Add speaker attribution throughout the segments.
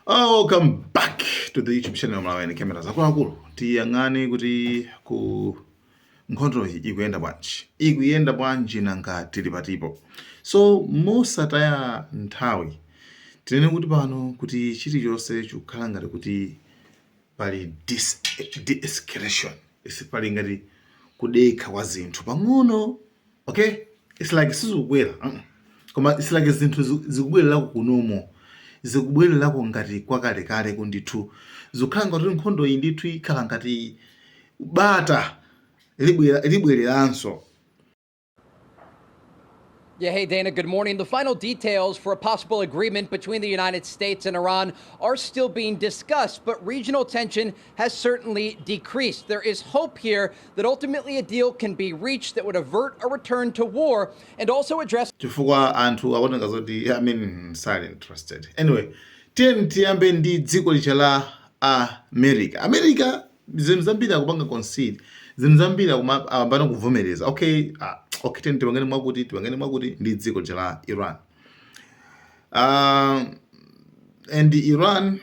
Speaker 1: Welcome back to the YouTube channel mlaweni kamera zakulu tiyang'ane kuti ku Nkhondo ikuyenda bwanji nanga tili patipo. So mosataya nthawi tinene kuti pano kuti chilichonse chikukhala ngati kuti pali de-escalation, pali ngati kudekha kwa zinthu pang'ono. Okay, it's like sizikubwera koma it's like zinthu zikubwererako kunomo, zikubwererako ngati kwakalekale kundithu zikukhala ngati nkhondo iyi ndithu ikhala ngati bata libwereranso.
Speaker 2: Yeah, hey Dana, good morning. The final details for a possible agreement between the United States and Iran are still being discussed, but regional tension has certainly decreased. There is hope here that ultimately a deal can be reached that would avert a return to war and also address
Speaker 1: chifukwa anthu aoneka zoti silent interested. Anyway, tiyambe ndi dziko licha la America zinthu zambiri akupanga concede, zinthu zambiri akupanga kuvomereza. Okay, tipangane mwakuti ndi dziko licha la Iran. And Iran,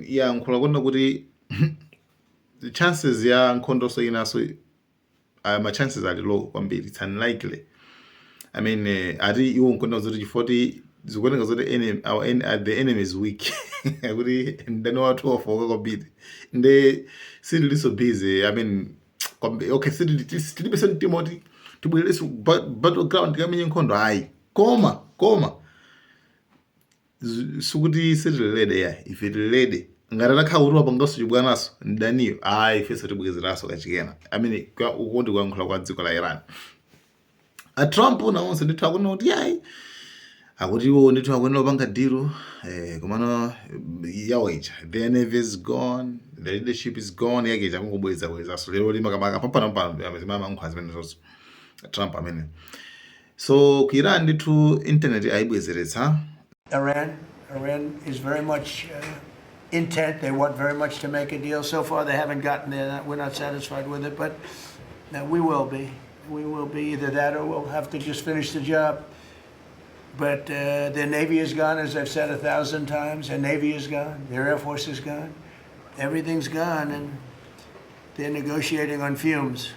Speaker 1: yankhula kona kuti the chances ya nkhondo so inaso ma chances are low kwambiri, it's unlikely. Ati iwo nkhondo zoti chifoti zikuoneka zoti the enemy is weak kuti ndani watu wafoka kwambiri nde sili so busy. Okay, sili senti timoti tibweleso battleground kamenye nkhondo hayi koma sukuti sitilede ya ife tilede ngati takhauriwa pangaso chibwanaso ndaniyo ife satibwezeraso kachikena. Ukuti kuyankhula kwa dziko la Iran. Trump nawonse ndithu akuna kuti yayi akuti iwo ndithu akuyenera kupanga dilo komano yawoicha the navy is gone, the leadership is gone, yakecha kungobwezaso lero limakamaka pampano nkhondo zimenezonso Trump amene. So ku Iran ndithu internet ayibwezeretsa.
Speaker 3: Iran is very much intent. They want very much to make a deal. So far, they haven't gotten there. We're not satisfied with it, but we will be. We will be either that or we'll have to just finish the job. But their Navy is gone, as I've said 1,000 times. Their Navy is gone. Their Air Force is gone. Everything's gone, and they're negotiating on fumes.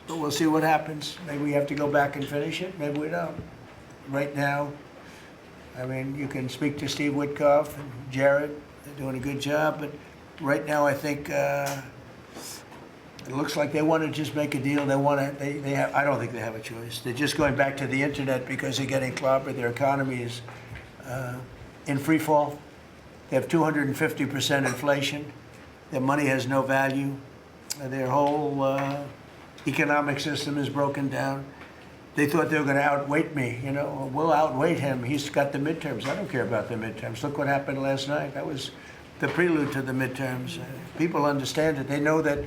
Speaker 3: But we'll see what happens. Maybe we have to go back and finish it. Maybe we don't. Right now, you can speak to Steve Witkoff and Jared. They're doing a good job. But right now, I think it looks like they want to just make a deal. I don't think they have a choice. They're just going back to the internet because they're getting clobbered. Their economy is in free fall. They have 250% inflation. Their money has no value. Their whole economic system is broken down. They thought they were going to outweight me. We'll outweight him. He's got the midterms. I don't care about the midterms. Look what happened last night. That was the prelude to the midterms. People understand it. They know that,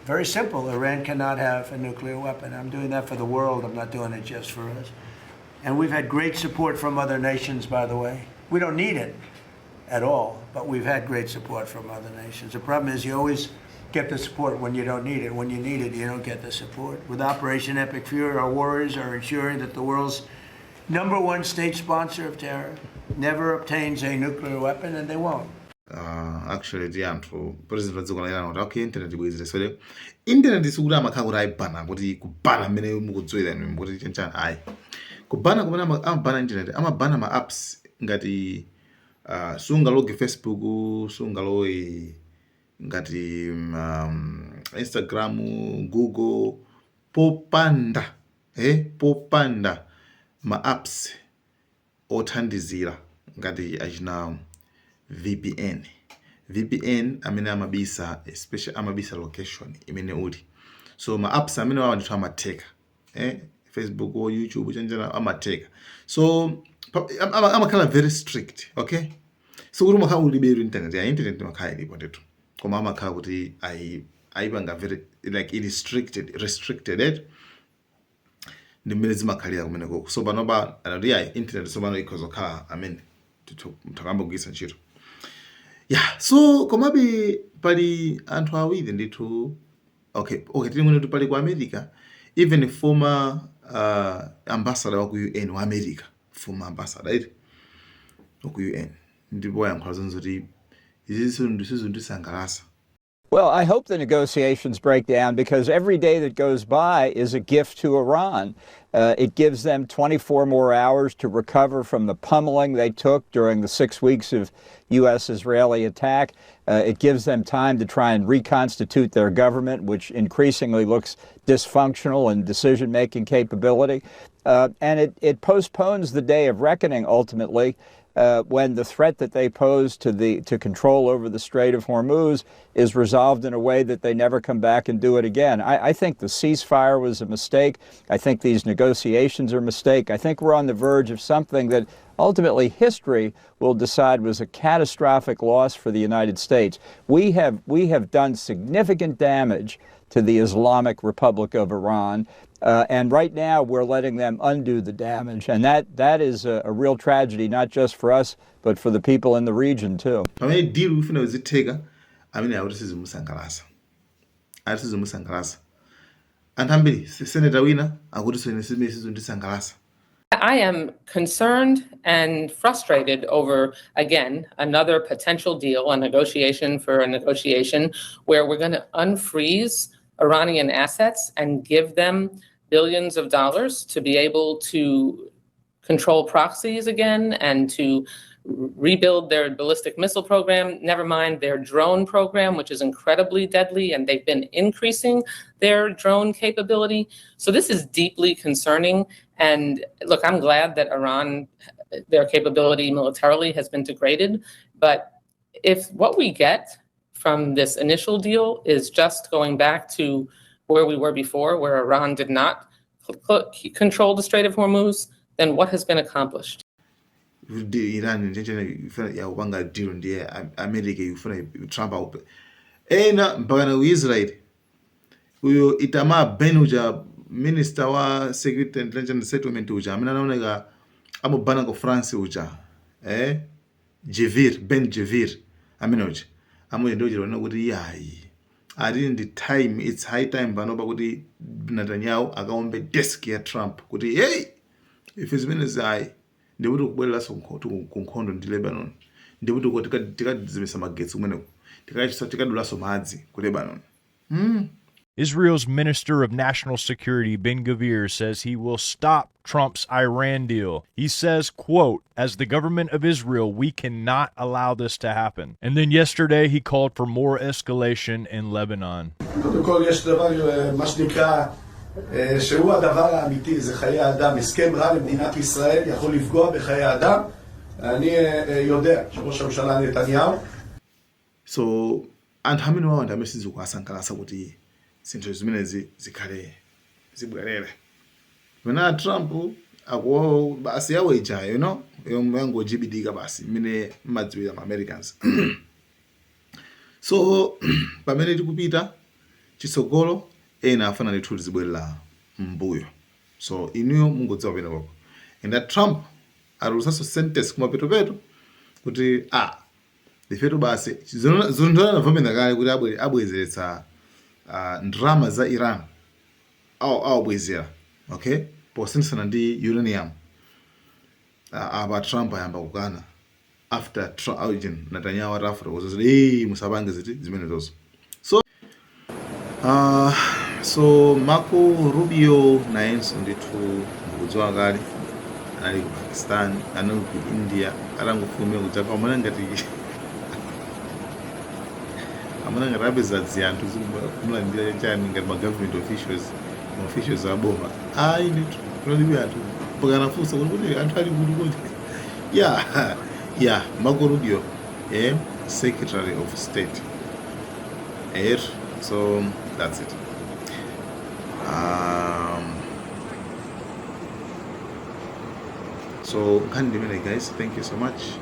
Speaker 3: very simple, Iran cannot have a nuclear weapon. I'm doing that for the world. I'm not doing it just for us. And we've had great support from other nations, by the way. We don't need it at all, but we've had great support from other nations. The problem is you always get the support when you don't need it. When you need it, you don't get the support. With Operation Epic Fury, our warriors are ensuring that the world's #1 state sponsor of terror never obtains a nuclear weapon, and they won't.
Speaker 1: Actually the anthu president wadziko la Iran okay internet ibwezere so internet sikuti amakhala kuti ayibhana kuti kubhana mmene mukudziwira inu kuti chenchana ayi kubhana kumene amabhana internet amabhana ma apps ngati sungaloge Facebook, sungaloge ngati Instagram, Google, popanda ma apps othandizira ngati achina VPN amene amabisa especially amabisa location imene uli. So ma apps amene wawa ndithu amateka Facebook or YouTube chanjana amateka. So amakhala very strict. Okay, so kuti makhala uliberu internet internet makhala ilipo ndithu koma amakhala kuti ayipanga very like it is restricted ndimene zimakhalira kumeneko. So panopa internet so pano ikhozokhala mtakamba kugisa ntchito. Yeah, so komabe pali anthu awiri ndithu. Okay, tilimwene kuti pali ku America, even former ambassador wa ku UN wa America, former ambassador wa ku UN ndipo wayankhula zonse kuti izi sizondisangalatsa.
Speaker 4: Well, I hope the negotiations break down because every day that goes by is a gift to Iran. It gives them 24 more hours to recover from the pummeling they took during the 6 weeks of U.S.-Israeli attack. It gives them time to try and reconstitute their government, which increasingly looks dysfunctional in decision-making capability. And it postpones the day of reckoning, ultimately, when the threat that they pose to control over the Strait of Hormuz is resolved in a way that they never come back and do it again. I think the ceasefire was a mistake. I think these negotiations are a mistake. I think we're on the verge of something that ultimately history will decide was a catastrophic loss for the United States. We have done significant damage to the Islamic Republic of Iran. And right now, we're letting them undo the damage. And that is a real tragedy, not just for us, but for the people in the region, too.
Speaker 1: Pamene deal ufuna uzitheka, amene akuti sizimusangalatsa. Ati sizimusangalatsa. Anthu ambiri, senator wina akuti sizondisangalatsa.
Speaker 5: I am concerned and frustrated over, again, another potential deal, a negotiation where we're going to unfreeze Iranian assets and give them billions of dollars to be able to control proxies again and to rebuild their ballistic missile program, never mind their drone program, which is incredibly deadly, and they've been increasing their drone capability. So this is deeply concerning. And look, I'm glad that Iran, their capability militarily has been degraded. But if what we get from this initial deal is just going back to where we were before, where Iran did not control the Strait of Hormuz, then what has been accomplished?
Speaker 1: Iran ifuna yakupanga deal ndiye America ifuna Trump aupe. Ena mpaka na Israel. Uyo Itamar Ben-Gvir, minister wa security and intelligence settlement uja, amene anaoneka amubana ku France uja. Ben-Gvir, amene uja. Amwe ndio jira kuti yayi. Ari ndi time, it's high time panopa kuti Netanyahu akaombe desk ya Trump kuti hey, if his minister ayi ndikuti kubwerera ku Nkhondo ndi Lebanon, ndikuti tikadzimisa magetsi kumeneko, tikadulaso madzi ku Lebanon.
Speaker 6: Israel's Minister of National Security, Ben-Gvir, says he will stop Trump's Iran deal. He says, quote, as the government of Israel, we cannot allow this to happen. And then yesterday, he called for more escalation in Lebanon.
Speaker 7: קודם כל יש דבר מה שנקרא שהוא הדבר האמיתי, זה חיי אדם. הסכם רע למדינת ישראל יכול לפגוע בחיי אדם. אני יודע שראש הממשלה נתניהו.
Speaker 1: So, and how many wawanda amesizi kuasankalasa kuti zinthu zimene zikhale zibwerere. Wena Trump akuwa basi yawo ija, you know, yango jibidika basi mine madziwira ma Americans. So pamene tikupita chitsogolo ena afana ndi thuti zibwerera mbuyo. So inuyo mungodziwa pena popo. And that Trump alusaso sentence kumapeto kuti ifetu basi zondona navomena kale kuti abwezeretsa ndrama za Iran awabwezera, okay, posensana ndi uranium. Aba Trump ayamba kukana after Netanyahu atafura kuti musapange zimene zozo. So Marco Rubio nayenso ndithu ndikudziwa kale anali ku Pakistan, anali ku India, arangofumira kuti pamene ngati amana ngarabiza dziyanthu zikumlandira chani ngati government officials aboma. Ndithu kunalibe anthu pakana fusa kuti anthu ali kuti yeah, Marco Rubio, Secretary of State. So that's it. So guys, thank you so much.